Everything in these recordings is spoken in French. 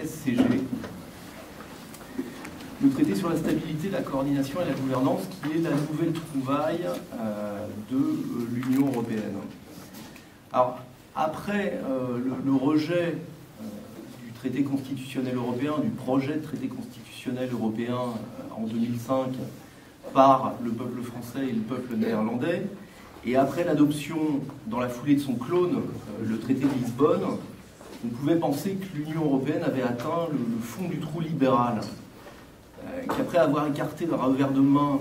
TSCG, le traité sur la stabilité, la coordination et la gouvernance, qui est la nouvelle trouvaille de l'Union européenne. Alors, après le rejet du traité constitutionnel européen, du projet de traité constitutionnel européen en 2005 par le peuple français et le peuple néerlandais, et après l'adoption dans la foulée de son clone, le traité de Lisbonne, on pouvait penser que l'Union européenne avait atteint le fond du trou libéral, qu'après avoir écarté d'un revers de main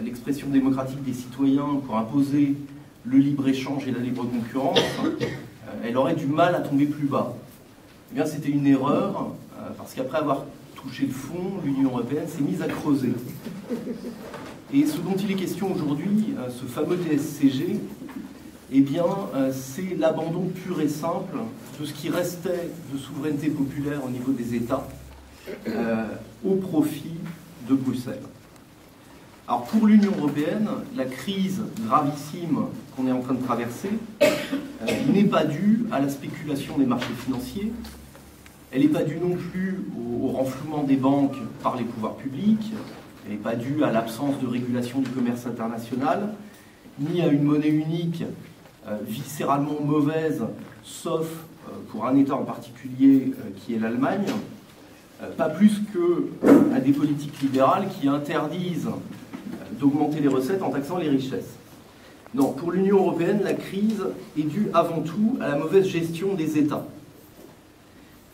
l'expression démocratique des citoyens pour imposer le libre-échange et la libre concurrence, elle aurait du mal à tomber plus bas. Eh bien, c'était une erreur, parce qu'après avoir touché le fond, l'Union européenne s'est mise à creuser. Et ce dont il est question aujourd'hui, ce fameux TSCG, eh bien, c'est l'abandon pur et simple de ce qui restait de souveraineté populaire au niveau des États au profit de Bruxelles. Alors, pour l'Union européenne, la crise gravissime qu'on est en train de traverser n'est pas due à la spéculation des marchés financiers, elle n'est pas due non plus au renflouement des banques par les pouvoirs publics, elle n'est pas due à l'absence de régulation du commerce international, ni à une monnaie unique viscéralement mauvaise, sauf pour un État en particulier qui est l'Allemagne, pas plus qu'à des politiques libérales qui interdisent d'augmenter les recettes en taxant les richesses. Non, pour l'Union européenne, la crise est due avant tout à la mauvaise gestion des États.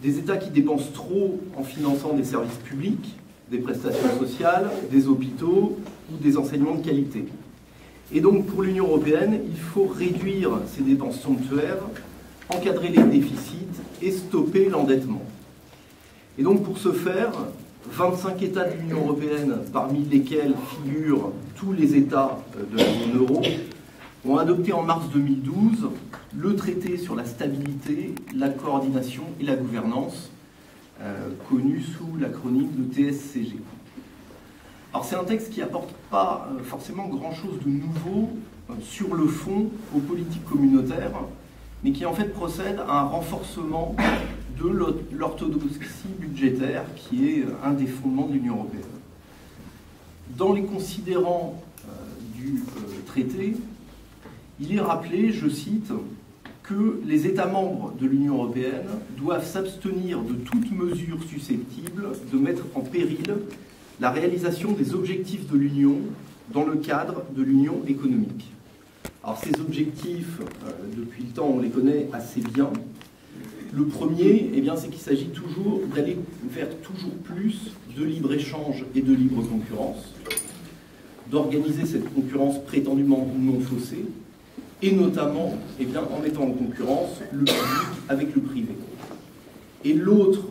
Des États qui dépensent trop en finançant des services publics, des prestations sociales, des hôpitaux ou des enseignements de qualité. Et donc pour l'Union européenne, il faut réduire ces dépenses somptuaires, encadrer les déficits et stopper l'endettement. Et donc pour ce faire, 25 États de l'Union européenne, parmi lesquels figurent tous les États de la zone euro, ont adopté en mars 2012 le traité sur la stabilité, la coordination et la gouvernance, connu sous l'acronyme de TSCG. Alors c'est un texte qui n'apporte pas forcément grand-chose de nouveau sur le fond aux politiques communautaires, mais qui en fait procède à un renforcement de l'orthodoxie budgétaire qui est un des fondements de l'Union européenne. Dans les considérants du traité, il est rappelé, je cite, que les États membres de l'Union européenne doivent s'abstenir de toute mesure susceptible de mettre en péril la réalisation des objectifs de l'Union dans le cadre de l'Union économique. Alors ces objectifs, depuis le temps, on les connaît assez bien. Le premier, eh bien, c'est qu'il s'agit toujours d'aller vers toujours plus de libre-échange et de libre concurrence, d'organiser cette concurrence prétendument non faussée, et notamment eh bien, en mettant en concurrence le public avec le privé. Et l'autre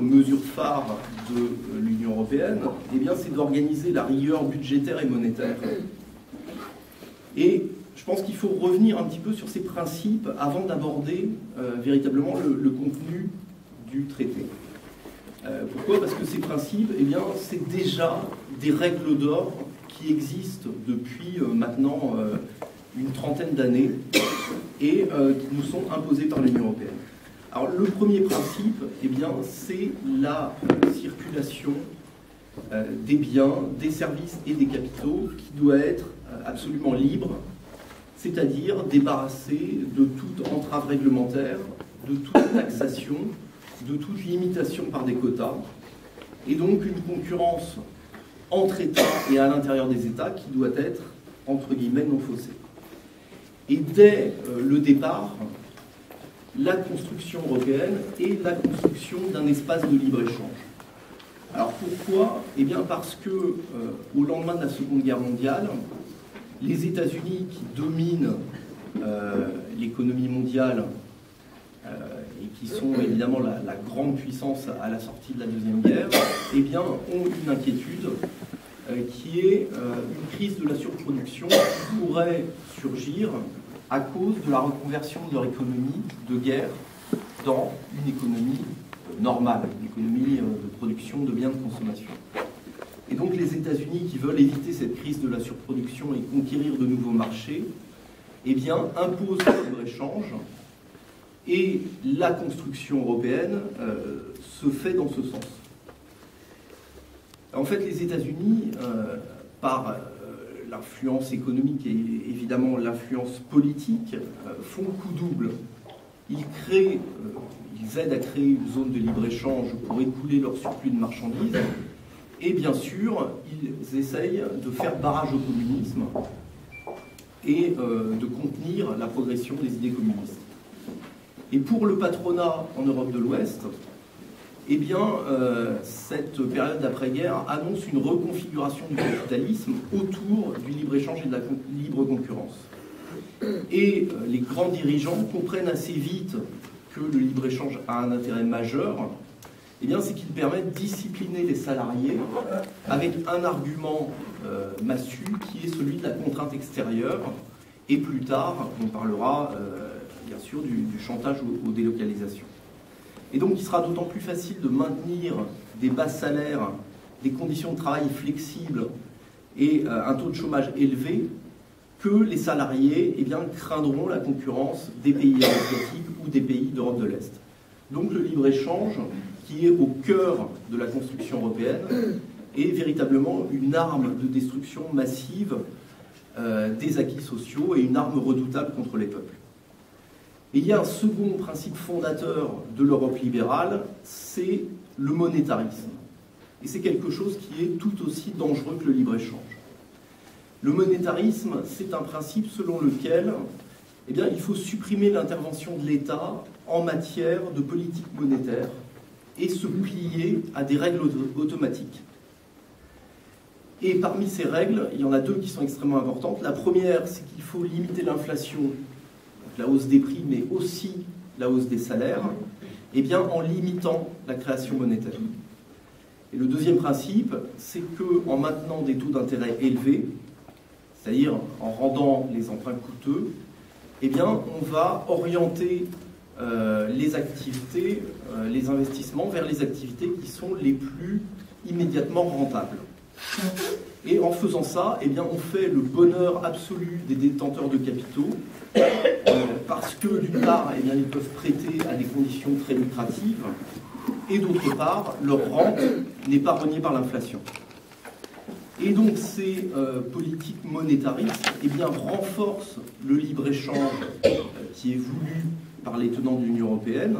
mesure phare de l'Union européenne, eh bien, c'est d'organiser la rigueur budgétaire et monétaire. Et je pense qu'il faut revenir un petit peu sur ces principes avant d'aborder véritablement le contenu du traité. Pourquoi ? Parce que ces principes, eh bien, c'est déjà des règles d'or qui existent depuis maintenant une trentaine d'années et qui nous sont imposées par l'Union européenne. Alors le premier principe, eh bien, c'est la circulation des biens, des services et des capitaux qui doit être absolument libre, c'est-à-dire débarrassé de toute entrave réglementaire, de toute taxation, de toute limitation par des quotas, et donc une concurrence entre États et à l'intérieur des États qui doit être, entre guillemets, non faussée. Et dès le départ, la construction européenne est la construction d'un espace de libre-échange. Alors pourquoi ? Eh bien parce que au lendemain de la Seconde Guerre mondiale, les États-Unis qui dominent l'économie mondiale et qui sont évidemment la grande puissance à la sortie de la Deuxième Guerre, eh bien, ont une inquiétude qui est une crise de la surproduction qui pourrait surgir à cause de la reconversion de leur économie de guerre dans une économie normale, une économie de production de biens de consommation. Et donc les États-Unis qui veulent éviter cette crise de la surproduction et conquérir de nouveaux marchés, eh bien, imposent le libre-échange Et la construction européenne se fait dans ce sens. En fait, les États-Unis, par l'influence économique et évidemment l'influence politique, font coup double. Ils aident à créer une zone de libre-échange pour écouler leur surplus de marchandises. Et bien sûr, ils essayent de faire barrage au communisme et de contenir la progression des idées communistes. Et pour le patronat en Europe de l'Ouest, eh bien, cette période d'après-guerre annonce une reconfiguration du capitalisme autour du libre-échange et de la libre concurrence. Et les grands dirigeants comprennent assez vite que le libre-échange a un intérêt majeur, eh bien, c'est qu'il permet de discipliner les salariés avec un argument massu qui est celui de la contrainte extérieure. Et plus tard, on parlera bien sûr du chantage aux délocalisations. Et donc il sera d'autant plus facile de maintenir des bas salaires, des conditions de travail flexibles et un taux de chômage élevé que les salariés eh bien, craindront la concurrence des pays asiatiques ou des pays d'Europe de l'Est. Donc le libre-échange, qui est au cœur de la construction européenne, est véritablement une arme de destruction massive des acquis sociaux et une arme redoutable contre les peuples. Et il y a un second principe fondateur de l'Europe libérale, c'est le monétarisme. Et c'est quelque chose qui est tout aussi dangereux que le libre-échange. Le monétarisme, c'est un principe selon lequel eh bien, il faut supprimer l'intervention de l'État en matière de politique monétaire et se plier à des règles automatiques. Et parmi ces règles, il y en a deux qui sont extrêmement importantes. La première, c'est qu'il faut limiter l'inflation, la hausse des prix, mais aussi la hausse des salaires, eh bien, en limitant la création monétaire. Et le deuxième principe, c'est qu'en maintenant des taux d'intérêt élevés, c'est-à-dire en rendant les emprunts coûteux, eh bien, on va orienter les activités, les investissements vers les activités qui sont les plus immédiatement rentables. Et en faisant ça, eh bien, on fait le bonheur absolu des détenteurs de capitaux, parce que d'une part, eh bien, ils peuvent prêter à des conditions très lucratives, et d'autre part, leur rente n'est pas reniée par l'inflation. Et donc ces politiques monétaristes eh bien, renforcent le libre-échange qui est voulu par les tenants de l'Union européenne,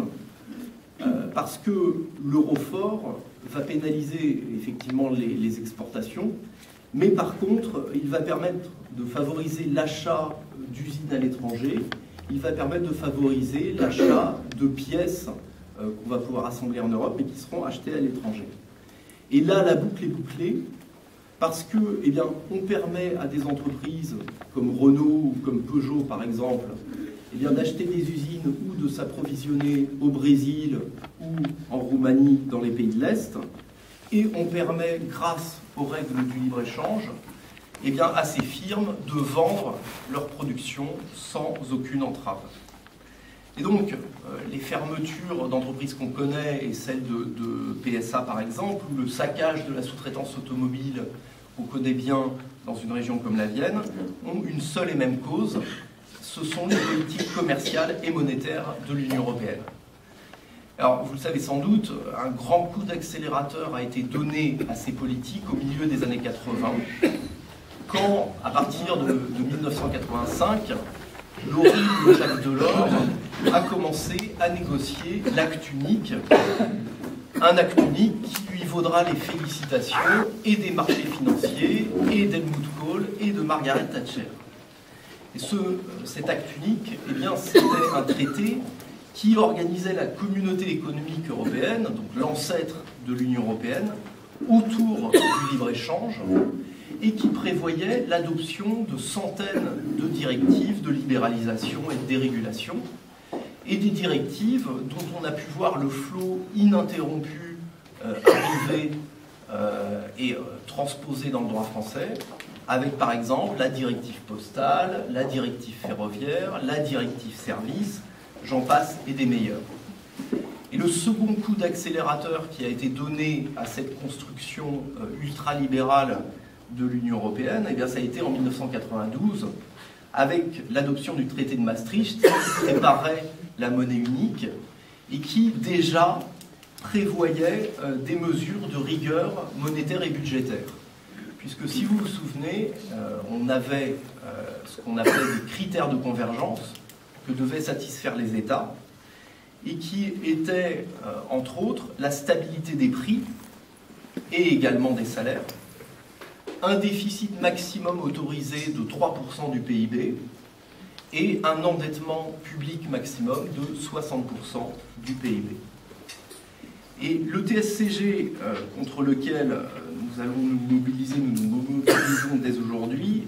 parce que l'euro fort va pénaliser effectivement les exportations, mais par contre, il va permettre de favoriser l'achat d'usines à l'étranger, il va permettre de favoriser l'achat de pièces qu'on va pouvoir assembler en Europe, mais qui seront achetées à l'étranger. Et là, la boucle est bouclée, parce que, eh bien, on permet à des entreprises comme Renault ou comme Peugeot, par exemple, eh bien, d'acheter des usines ou de s'approvisionner au Brésil ou en Roumanie, dans les pays de l'Est, et on permet, grâce aux règles du libre-échange, eh bien, à ces firmes de vendre leur production sans aucune entrave. Et donc, les fermetures d'entreprises qu'on connaît, et celles de PSA par exemple, ou le saccage de la sous-traitance automobile qu'on connaît bien dans une région comme la Vienne, ont une seule et même cause, ce sont les politiques commerciales et monétaires de l'Union européenne. Alors, vous le savez sans doute, un grand coup d'accélérateur a été donné à ces politiques au milieu des années 80, quand, à partir de 1985, l'horrible Jacques Delors a commencé à négocier l'acte unique, un acte unique qui lui vaudra les félicitations et des marchés financiers, et d'Helmut Kohl et de Margaret Thatcher. Et cet acte unique, eh bien, c'était un traité qui organisait la communauté économique européenne, donc l'ancêtre de l'Union européenne, autour du libre-échange, et qui prévoyait l'adoption de centaines de directives de libéralisation et de dérégulation, et des directives dont on a pu voir le flot ininterrompu arriver et transposer dans le droit français, avec par exemple la directive postale, la directive ferroviaire, la directive service, j'en passe et des meilleurs. Et le second coup d'accélérateur qui a été donné à cette construction ultralibérale de l'Union européenne, eh bien, ça a été en 1992, avec l'adoption du traité de Maastricht, qui préparait la monnaie unique et qui déjà prévoyait des mesures de rigueur monétaire et budgétaire. Puisque si vous vous souvenez, on avait ce qu'on appelait des critères de convergence que devaient satisfaire les États et qui étaient, entre autres, la stabilité des prix et également des salaires, un déficit maximum autorisé de 3% du PIB et un endettement public maximum de 60% du PIB. Et le TSCG, contre lequel nous allons nous mobilisons dès aujourd'hui,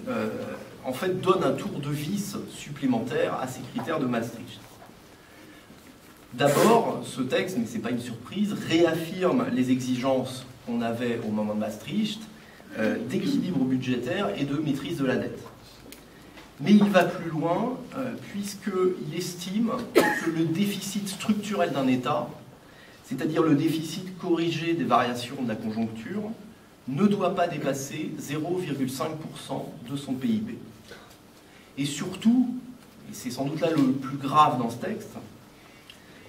en fait donne un tour de vis supplémentaire à ces critères de Maastricht. D'abord, ce texte, mais ce n'est pas une surprise, réaffirme les exigences qu'on avait au moment de Maastricht, d'équilibre budgétaire et de maîtrise de la dette. Mais il va plus loin, puisqu'il estime que le déficit structurel d'un État, c'est-à-dire le déficit corrigé des variations de la conjoncture, ne doit pas dépasser 0,5% de son PIB. Et surtout, et c'est sans doute là le plus grave dans ce texte,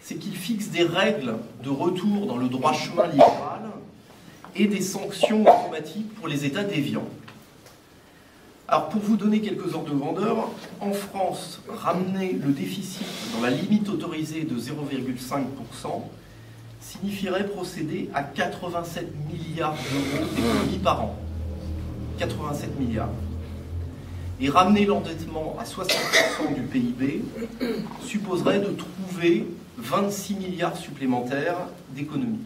c'est qu'il fixe des règles de retour dans le droit chemin libéral et des sanctions automatiques pour les États déviants. Alors, pour vous donner quelques ordres de grandeur, en France, ramener le déficit dans la limite autorisée de 0,5% signifierait procéder à 87 milliards d'euros d'économies par an. 87 milliards. Et ramener l'endettement à 60% du PIB supposerait de trouver 26 milliards supplémentaires d'économies.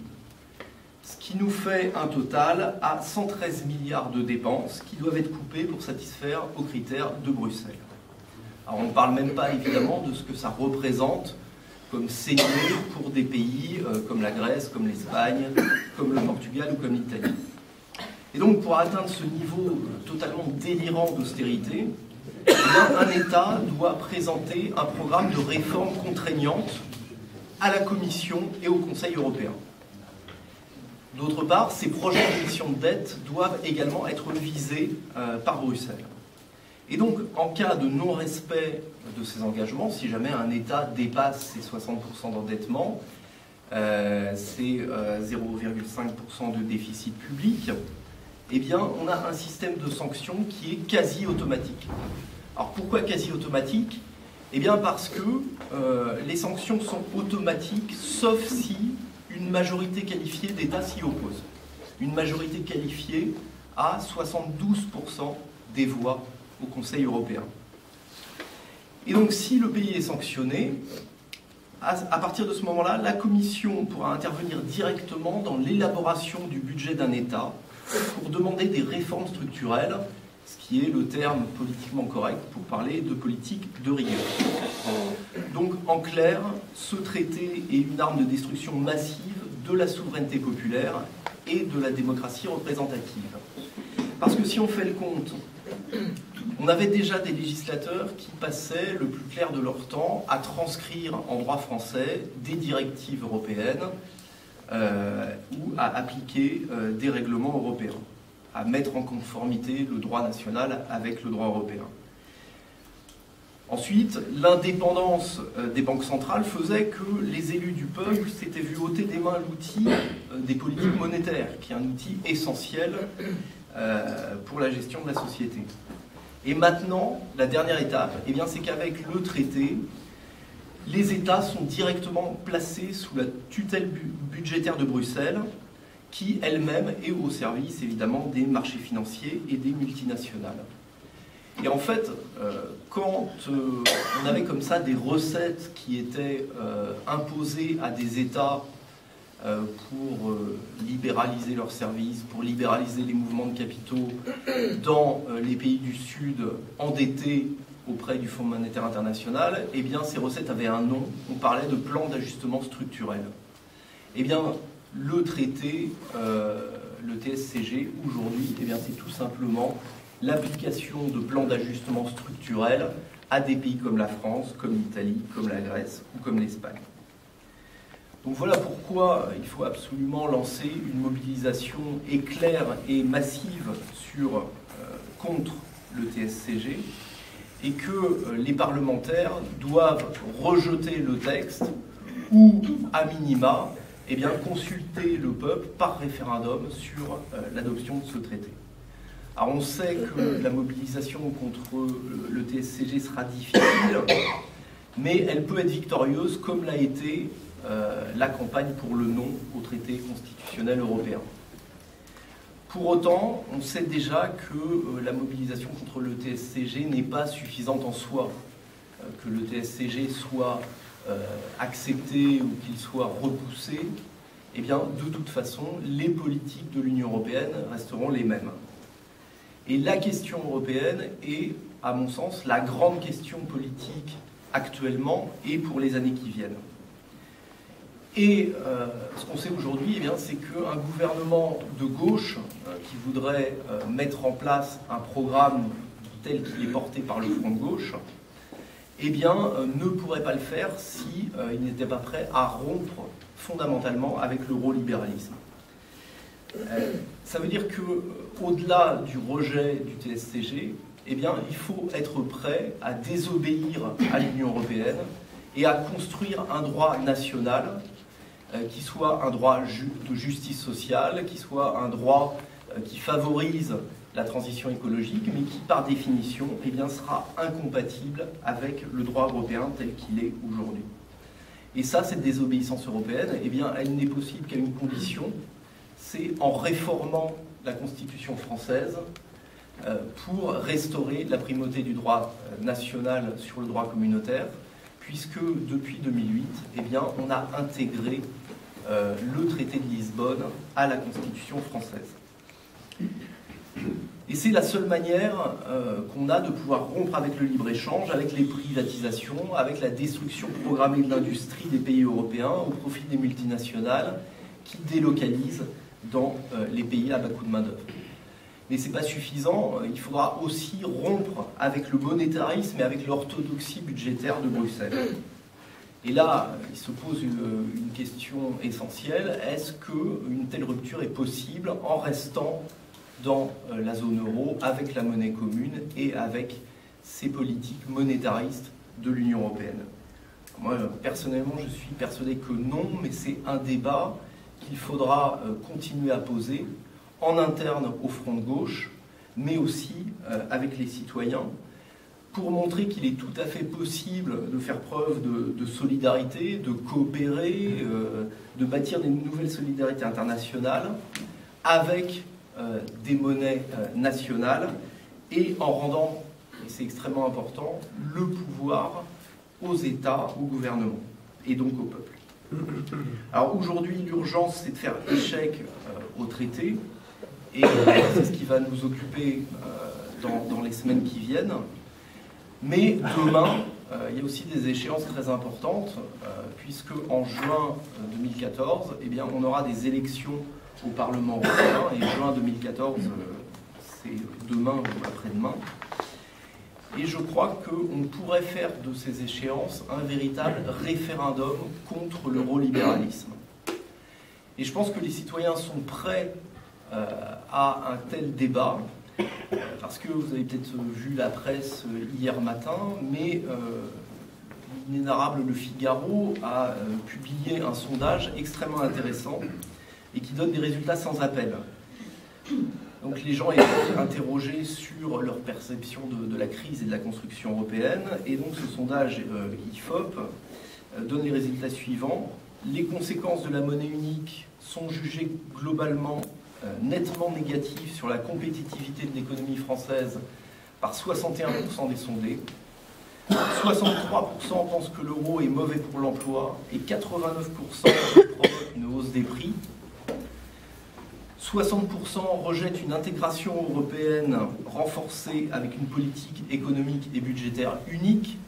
Ce qui nous fait un total à 113 milliards de dépenses qui doivent être coupées pour satisfaire aux critères de Bruxelles. Alors on ne parle même pas évidemment de ce que ça représente comme saignée pour des pays comme la Grèce, comme l'Espagne, comme le Portugal ou comme l'Italie. Et donc pour atteindre ce niveau totalement délirant d'austérité, un État doit présenter un programme de réforme contraignante à la Commission et au Conseil européen. D'autre part, ces projets d'émission de dette doivent également être visés par Bruxelles. Et donc, en cas de non-respect de ces engagements, si jamais un État dépasse ses 60% d'endettement, c'est 0,5% de déficit public, eh bien, on a un système de sanctions qui est quasi automatique. Alors, pourquoi quasi automatique ? Eh bien, parce que les sanctions sont automatiques, sauf si une majorité qualifiée d'États s'y oppose. Une majorité qualifiée à 72% des voix au Conseil européen. Et donc, si le pays est sanctionné, à partir de ce moment-là, la Commission pourra intervenir directement dans l'élaboration du budget d'un État pour demander des réformes structurelles, ce qui est le terme politiquement correct pour parler de politique de rigueur. Donc, en clair, ce traité est une arme de destruction massive de la souveraineté populaire et de la démocratie représentative. Parce que si on fait le compte, on avait déjà des législateurs qui passaient le plus clair de leur temps à transcrire en droit français des directives européennes ou à appliquer des règlements européens, à mettre en conformité le droit national avec le droit européen. Ensuite, l'indépendance des banques centrales faisait que les élus du peuple s'étaient vus ôter des mains l'outil des politiques monétaires, qui est un outil essentiel pour la gestion de la société. Et maintenant, la dernière étape, eh bien, c'est qu'avec le traité, les États sont directement placés sous la tutelle budgétaire de Bruxelles, qui elle-même est au service, évidemment, des marchés financiers et des multinationales. Et en fait, quand on avait comme ça des recettes qui étaient imposées à des États pour libéraliser leurs services, pour libéraliser les mouvements de capitaux dans les pays du Sud endettés auprès du Fonds monétaire international, eh bien ces recettes avaient un nom, on parlait de plan d'ajustement structurel. Eh bien le traité, le TSCG, aujourd'hui, eh bien c'est tout simplement l'application de plans d'ajustement structurel à des pays comme la France, comme l'Italie, comme la Grèce ou comme l'Espagne. Donc voilà pourquoi il faut absolument lancer une mobilisation éclair et massive contre le TSCG et que les parlementaires doivent rejeter le texte ou, à minima, eh bien, consulter le peuple par référendum sur l'adoption de ce traité. Alors on sait que la mobilisation contre le TSCG sera difficile, mais elle peut être victorieuse comme l'a été la campagne pour le non au traité constitutionnel européen. Pour autant, on sait déjà que la mobilisation contre le TSCG n'est pas suffisante en soi. Que le TSCG soit accepté ou qu'il soit repoussé, eh bien, de toute façon, les politiques de l'Union européenne resteront les mêmes. Et la question européenne est, à mon sens, la grande question politique actuellement et pour les années qui viennent. Et ce qu'on sait aujourd'hui, eh bien, c'est qu'un gouvernement de gauche qui voudrait mettre en place un programme tel qu'il est porté par le Front de gauche, eh bien, ne pourrait pas le faire si il n'était pas prêt à rompre fondamentalement avec l'eurolibéralisme. Ça veut dire qu'au-delà du rejet du TSCG, eh bien, il faut être prêt à désobéir à l'Union européenne et à construire un droit national qui soit un droit de justice sociale, qui soit un droit qui favorise la transition écologique, mais qui, par définition, eh bien, sera incompatible avec le droit européen tel qu'il est aujourd'hui. Et ça, cette désobéissance européenne, eh bien, elle n'est possible qu'à une condition, c'est en réformant la Constitution française pour restaurer la primauté du droit national sur le droit communautaire, puisque depuis 2008, eh bien, on a intégré le traité de Lisbonne à la Constitution française. Et c'est la seule manière qu'on a de pouvoir rompre avec le libre-échange, avec les privatisations, avec la destruction programmée de l'industrie des pays européens au profit des multinationales qui délocalisent dans les pays à bas coût de main-d'œuvre. Mais ce n'est pas suffisant, il faudra aussi rompre avec le monétarisme et avec l'orthodoxie budgétaire de Bruxelles. Et là, il se pose une question essentielle, est-ce qu'une telle rupture est possible en restant dans la zone euro, avec la monnaie commune et avec ces politiques monétaristes de l'Union européenne? Moi, personnellement, je suis persuadé que non, mais c'est un débat qu'il faudra continuer à poser en interne au Front de gauche, mais aussi avec les citoyens, pour montrer qu'il est tout à fait possible de faire preuve de solidarité, de coopérer, de bâtir des nouvelles solidarités internationales avec des monnaies nationales et en rendant, et c'est extrêmement important, le pouvoir aux États, au gouvernement et donc au peuple. Alors aujourd'hui, l'urgence, c'est de faire échec au traité et c'est ce qui va nous occuper dans les semaines qui viennent. Mais demain, il y a aussi des échéances très importantes puisque en juin 2014, eh bien, on aura des élections au Parlement européen, et juin 2014, c'est demain ou après-demain. Et je crois qu'on pourrait faire de ces échéances un véritable référendum contre l'eurolibéralisme. Et je pense que les citoyens sont prêts à un tel débat, parce que vous avez peut-être vu la presse hier matin, mais l'inénarrable Le Figaro a publié un sondage extrêmement intéressant et qui donne des résultats sans appel. Donc les gens étaient interrogés sur leur perception de la crise et de la construction européenne, et donc ce sondage IFOP donne les résultats suivants. Les conséquences de la monnaie unique sont jugées globalement nettement négatives sur la compétitivité de l'économie française par 61% des sondés. 63% pensent que l'euro est mauvais pour l'emploi et 89% provoque une hausse des prix. 60% rejettent une intégration européenne renforcée avec une politique économique et budgétaire unique,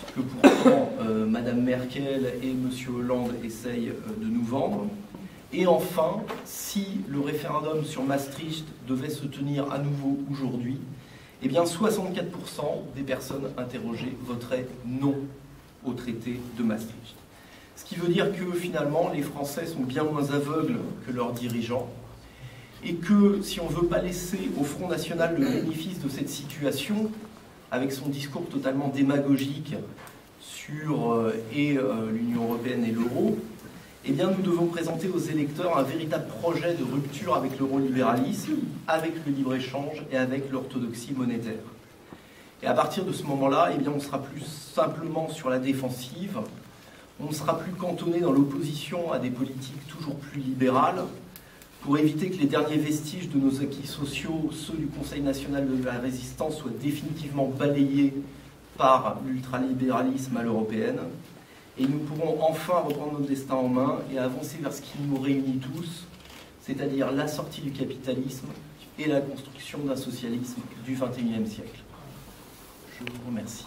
ce que pourtant Madame Merkel et Monsieur Hollande essayent de nous vendre. Et enfin, si le référendum sur Maastricht devait se tenir à nouveau aujourd'hui, eh bien 64% des personnes interrogées voteraient non au traité de Maastricht. Ce qui veut dire que finalement, les Français sont bien moins aveugles que leurs dirigeants, et que si on ne veut pas laisser au Front National le bénéfice de cette situation, avec son discours totalement démagogique sur l'Union européenne et l'euro, eh bien, nous devons présenter aux électeurs un véritable projet de rupture avec l'eurolibéralisme, avec le libre-échange et avec l'orthodoxie monétaire. Et à partir de ce moment-là, eh bien, on sera plus simplement sur la défensive, on ne sera plus cantonné dans l'opposition à des politiques toujours plus libérales, pour éviter que les derniers vestiges de nos acquis sociaux, ceux du Conseil national de la résistance, soient définitivement balayés par l'ultralibéralisme à l'européenne. Et nous pourrons enfin reprendre notre destin en main et avancer vers ce qui nous réunit tous, c'est-à-dire la sortie du capitalisme et la construction d'un socialisme du XXIe siècle. Je vous remercie.